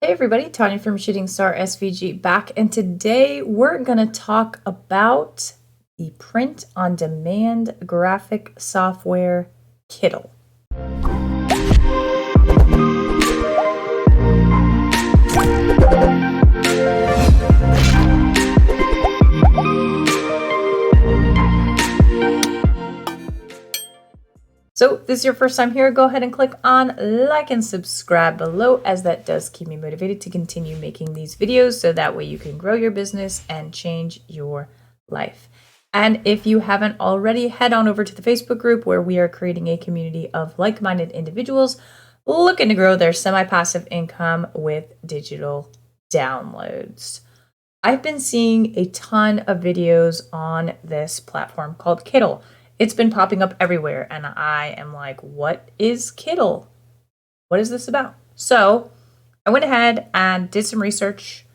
Hey everybody, Tanya from Shooting Star SVG back, and today we're going to talk about the print-on-demand graphic software Kittl. So if this is your first time here, go ahead and click on like and subscribe below, as that does keep me motivated to continue making these videos so that way you can grow your business and change your life. And if you haven't already, head on over to the Facebook group where we are creating a community of like-minded individuals looking to grow their semi-passive income with digital downloads. I've been seeing a ton of videos on this platform called Kittl. It's been popping up everywhere, and I am like, what is Kittl? What is this about? So I went ahead and did some research,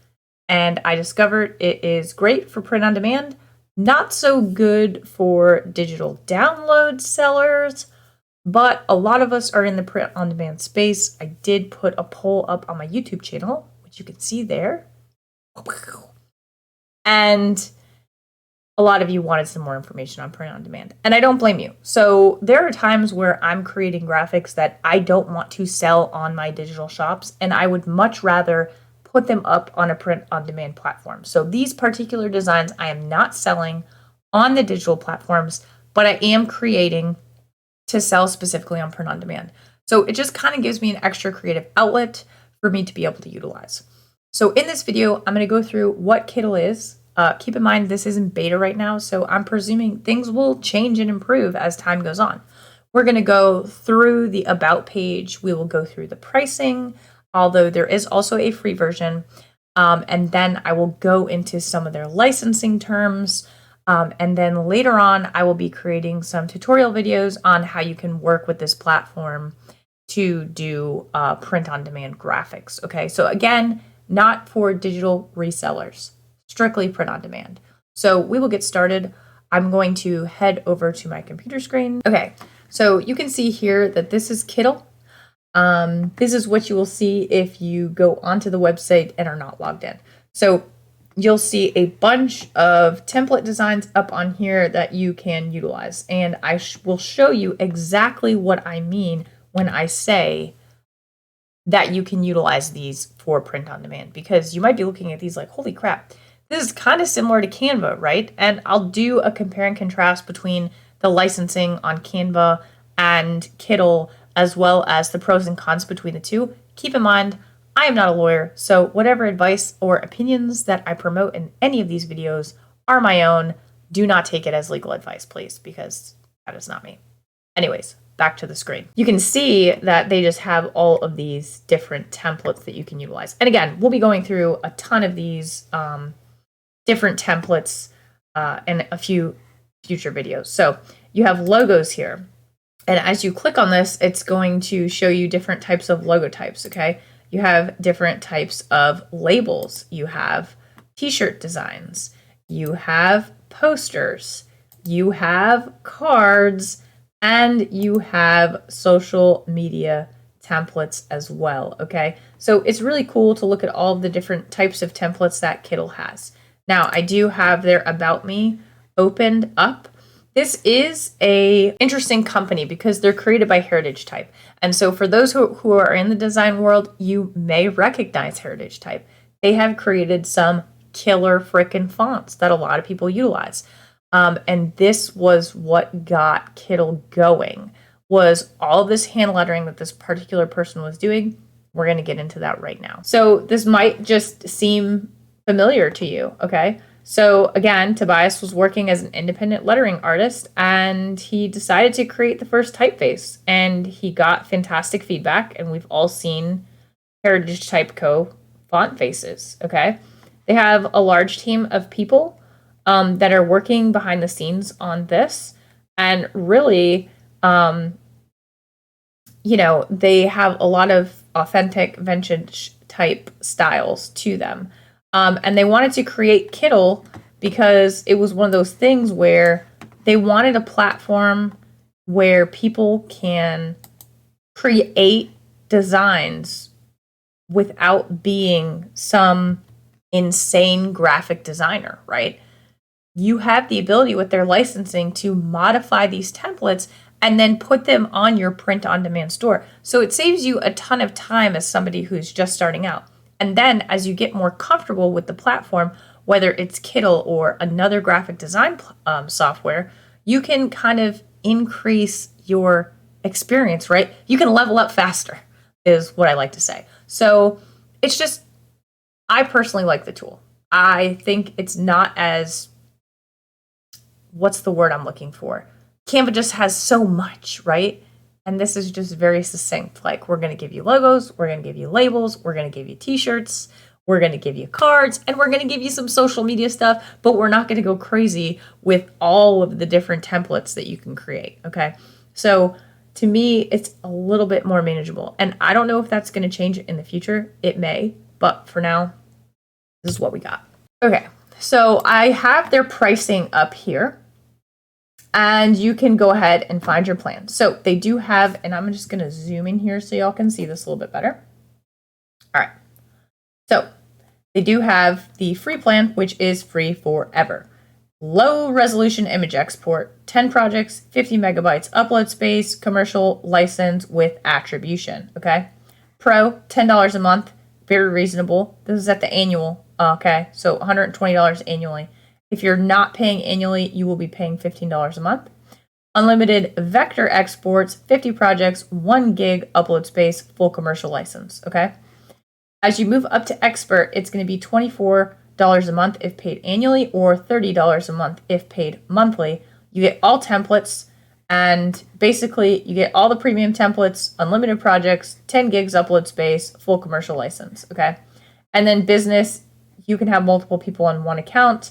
and I discovered it is great for print on demand, not so good for digital download sellers, but a lot of us are in the print on demand space. I did put a poll up on my YouTube channel, which you can see there. And a lot of you wanted some more information on print on demand, and I don't blame you. So there are times where I'm creating graphics that I don't want to sell on my digital shops, and I would much rather put them up on a print on demand platform. So these particular designs I am not selling on the digital platforms, but I am creating to sell specifically on print on demand. So it just kind of gives me an extra creative outlet for me to be able to utilize. So in this video, I'm going to go through what Kittl is. Keep in mind, this is in beta right now, so I'm presuming things will change and improve as time goes on. We're going to go through the About page. We will go through the pricing, although there is also a free version. And then I will go into some of their licensing terms. And then later on, I will be creating some tutorial videos on how you can work with this platform to do print-on-demand graphics. Okay, so again, not for digital resellers. Strictly print on demand. So we will get started. I'm going to head over to my computer screen. Okay, so you can see here that this is Kittl. This is what you will see if you go onto the website and are not logged in. So you'll see a bunch of template designs up on here that you can utilize. And I will show you exactly what I mean when I say that you can utilize these for print on demand, because you might be looking at these like, holy crap, this is kind of similar to Canva, right? And I'll do a compare and contrast between the licensing on Canva and Kittl, as well as the pros and cons between the two. Keep in mind, I am not a lawyer, so whatever advice or opinions that I promote in any of these videos are my own. Do not take it as legal advice, please, because that is not me. Anyways, back to the screen. You can see that they just have all of these different templates that you can utilize. And again, we'll be going through a ton of these different templates in a few future videos. So you have logos here. And as you click on this, it's going to show you different types of logo types, okay? You have different types of labels. You have t-shirt designs. You have posters. You have cards. And you have social media templates as well, okay? So it's really cool to look at all of the different types of templates that Kittl has. Now, I do have their About Me opened up. This is a interesting company because they're created by Heritage Type. And so for those who are in the design world, you may recognize Heritage Type. They have created some killer frickin' fonts that a lot of people utilize. And this was what got Kittl going, was all this hand lettering that this particular person was doing. We're going to get into that right now. So this might just seem familiar to you, okay? So again, Tobias was working as an independent lettering artist, and he decided to create the first typeface, and he got fantastic feedback, and we've all seen Heritage Type Co. font faces, okay? They have a large team of people that are working behind the scenes on this, and really, they have a lot of authentic vintage type styles to them. And they wanted to create Kittl because it was one of those things where they wanted a platform where people can create designs without being some insane graphic designer, right? You have the ability with their licensing to modify these templates and then put them on your print on demand store. So it saves you a ton of time as somebody who's just starting out. And then as you get more comfortable with the platform, whether it's Kittl or another graphic design software, you can kind of increase your experience, right? You can level up faster, is what I like to say. So it's just, I personally like the tool. I think it's not as, what's the word I'm looking for? Canva just has so much, right? And this is just very succinct. Like, we're going to give you logos, we're going to give you labels, we're going to give you t-shirts, we're going to give you cards, and we're going to give you some social media stuff, but we're not going to go crazy with all of the different templates that you can create, okay? So to me, it's a little bit more manageable. And I don't know if that's going to change in the future. It may, but for now, this is what we got. Okay, so I have their pricing up here. And you can go ahead and find your plan. So they do have, and I'm just going to zoom in here so y'all can see this a little bit better. All right. So they do have the free plan, which is free forever. Low resolution image export, 10 projects, 50 megabytes upload space, commercial license with attribution. Okay. Pro, $10 a month. Very reasonable. This is at the annual. Okay. So $120 annually. If you're not paying annually, you will be paying $15 a month. Unlimited vector exports, 50 projects, 1 gig upload space, full commercial license, okay? As you move up to expert, it's going to be $24 a month if paid annually or $30 a month if paid monthly. You get all templates, and basically you get all the premium templates, unlimited projects, 10 gigs upload space, full commercial license, okay? And then business, you can have multiple people on one account.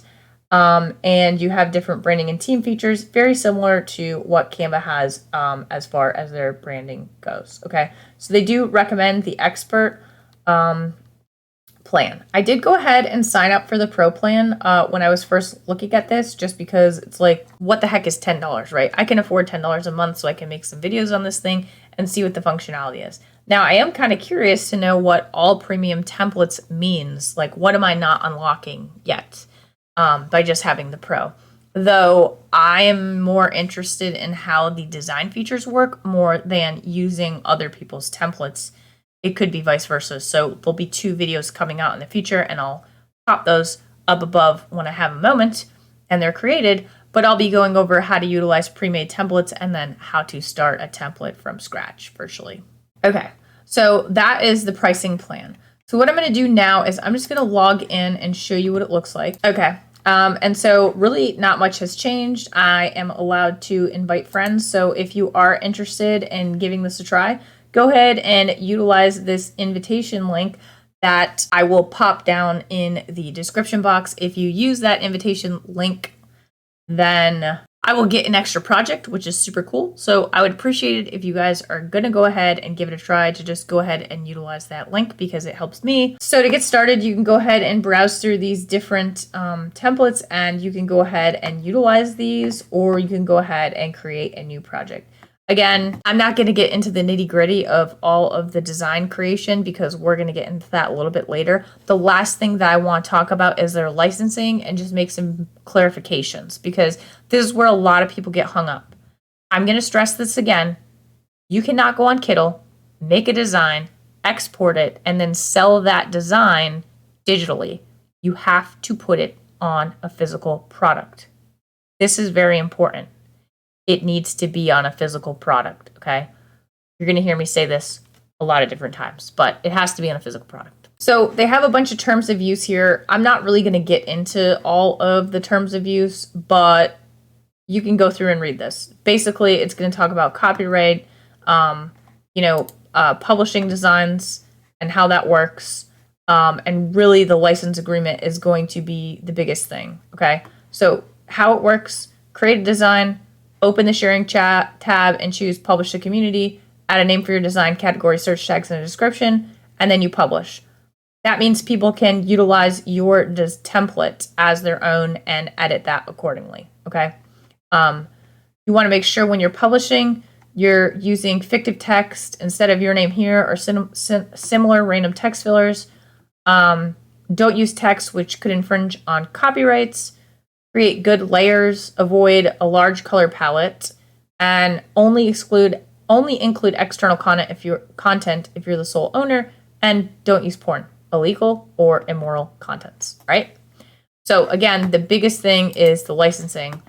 And you have different branding and team features, very similar to what Canva has as far as their branding goes. Okay, so they do recommend the expert plan. I did go ahead and sign up for the pro plan when I was first looking at this, just because it's like, what the heck is $10, right? I can afford $10 a month, so I can make some videos on this thing and see what the functionality is. Now, I am kind of curious to know what all premium templates means. Like, what am I not unlocking yet? By just having the pro. Though I am more interested in how the design features work more than using other people's templates. It could be vice versa. So there'll be 2 videos coming out in the future, and I'll pop those up above when I have a moment and they're created, but I'll be going over how to utilize pre-made templates and then how to start a template from scratch virtually. Okay, so that is the pricing plan. So what I'm going to do now is I'm just going to log in and show you what it looks like. Okay. And so really not much has changed. I am allowed to invite friends. So if you are interested in giving this a try, go ahead and utilize this invitation link that I will pop down in the description box. If you use that invitation link, then I will get an extra project, which is super cool. So I would appreciate it if you guys are going to go ahead and give it a try, to just go ahead and utilize that link because it helps me. So to get started, you can go ahead and browse through these different templates, and you can go ahead and utilize these, or you can go ahead and create a new project. Again, I'm not going to get into the nitty-gritty of all of the design creation because we're going to get into that a little bit later. The last thing that I want to talk about is their licensing and just make some clarifications, because this is where a lot of people get hung up. I'm going to stress this again. You cannot go on Kittl, make a design, export it, and then sell that design digitally. You have to put it on a physical product. This is very important. It needs to be on a physical product, okay? You're going to hear me say this a lot of different times, but it has to be on a physical product. So they have a bunch of terms of use here. I'm not really going to get into all of the terms of use, but you can go through and read this. Basically, it's going to talk about copyright, publishing designs and how that works. And really the license agreement is going to be the biggest thing, okay? So how it works: create a design, open the sharing chat tab and choose publish to community, add a name for your design, category, search tags, and a description, and then you publish. That means people can utilize your template as their own and edit that accordingly, okay? You want to make sure when you're publishing You're using fictive text instead of your name here or similar random text fillers. Don't use text which could infringe on copyrights. Create good layers. Avoid a large color palette, and only include external content if you're the sole owner, and don't use porn, illegal or immoral contents, right? So again, the biggest thing is the licensing.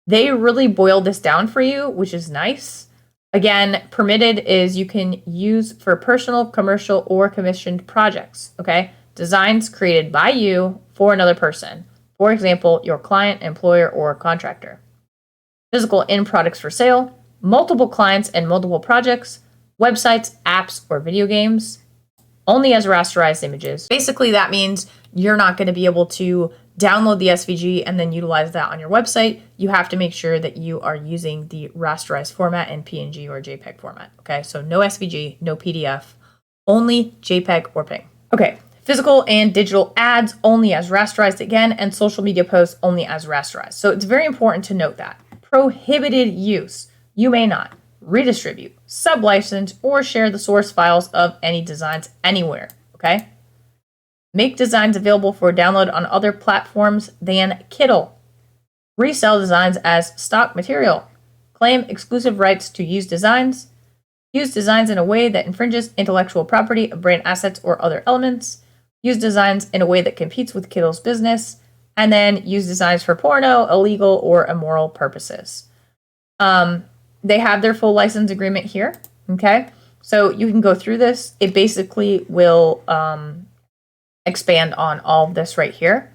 They really boiled this down for you, which is nice. Again, permitted is you can use for personal, commercial, or commissioned projects, okay? Designs created by you for another person. For example, your client, employer, or contractor. Physical end products for sale, multiple clients and multiple projects, websites, apps, or video games, only as rasterized images. Basically, that means you're not going to be able to download the SVG and then utilize that on your website. You have to make sure that you are using the rasterized format in PNG or JPEG format. Okay, so no SVG, no PDF, only JPEG or PNG. Okay, physical and digital ads only as rasterized again, and social media posts only as rasterized. So it's very important to note that. Prohibited use. You may not redistribute, sublicense, or share the source files of any designs anywhere, okay? Make designs available for download on other platforms than Kittl. Resell designs as stock material. Claim exclusive rights to use designs. Use designs in a way that infringes intellectual property of brand assets or other elements. Use designs in a way that competes with Kittl's business. And then use designs for porno, illegal, or immoral purposes. They have their full license agreement here, okay? So you can go through this. It basically will expand on all of this right here.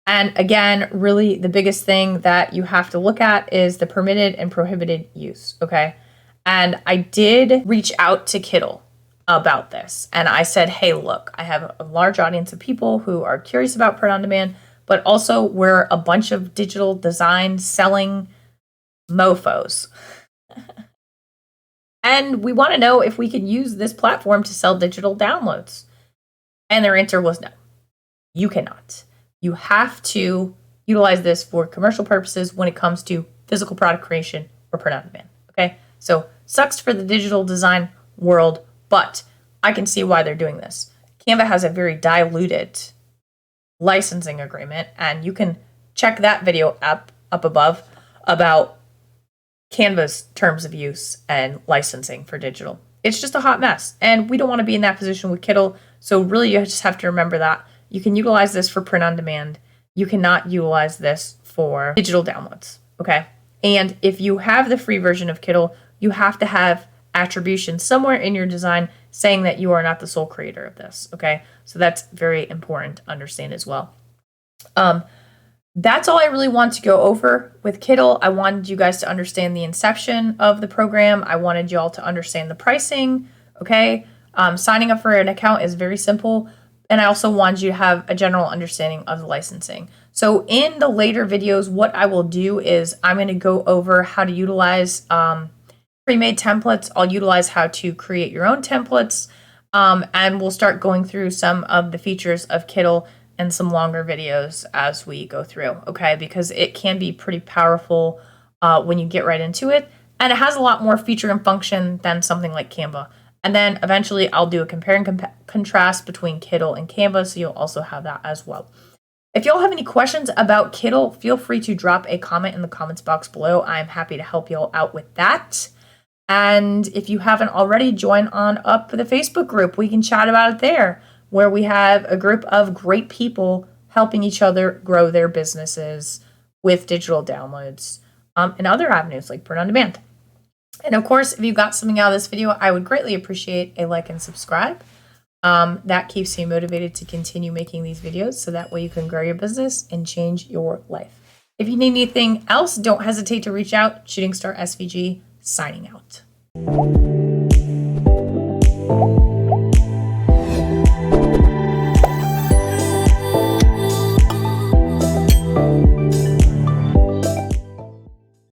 And again, really the biggest thing that you have to look at is the permitted and prohibited use, okay? And I did reach out to Kittl about this. And I said, hey, look, I have a large audience of people who are curious about print on demand, but also we're a bunch of digital design selling mofos. And we want to know if we can use this platform to sell digital downloads. And their answer was no, you cannot. You have to utilize this for commercial purposes when it comes to physical product creation or print on demand. Okay, so sucks for the digital design world, but I can see why they're doing this. Canva has a very diluted licensing agreement, and you can check that video up above about Canva's terms of use and licensing for digital. It's just a hot mess, and we don't want to be in that position with Kittl. So really, you just have to remember that you can utilize this for print on demand. You cannot utilize this for digital downloads, okay? And if you have the free version of Kittl, you have to have attribution somewhere in your design saying that you are not the sole creator of this, okay? So that's very important to understand as well. That's all I really want to go over with Kittl. I wanted you guys to understand the inception of the program. I wanted you all to understand the pricing, okay? Signing up for an account is very simple. And I also wanted you to have a general understanding of the licensing. So in the later videos, what I will do is I'm going to go over how to utilize pre-made templates. I'll utilize how to create your own templates. And we'll start going through some of the features of Kittl and some longer videos as we go through, okay? Because it can be pretty powerful when you get right into it. And it has a lot more feature and function than something like Canva. And then eventually I'll do a compare and contrast between Kittl and Canva, so you'll also have that as well. If y'all have any questions about Kittl, feel free to drop a comment in the comments box below. I'm happy to help y'all out with that. And if you haven't already, join on up for the Facebook group. We can chat about it there, where we have a group of great people helping each other grow their businesses with digital downloads and other avenues like print on demand. And of course, if you got something out of this video, I would greatly appreciate a like and subscribe. That keeps me motivated to continue making these videos, so that way you can grow your business and change your life. If you need anything else, don't hesitate to reach out. Shooting Star SVG, signing out.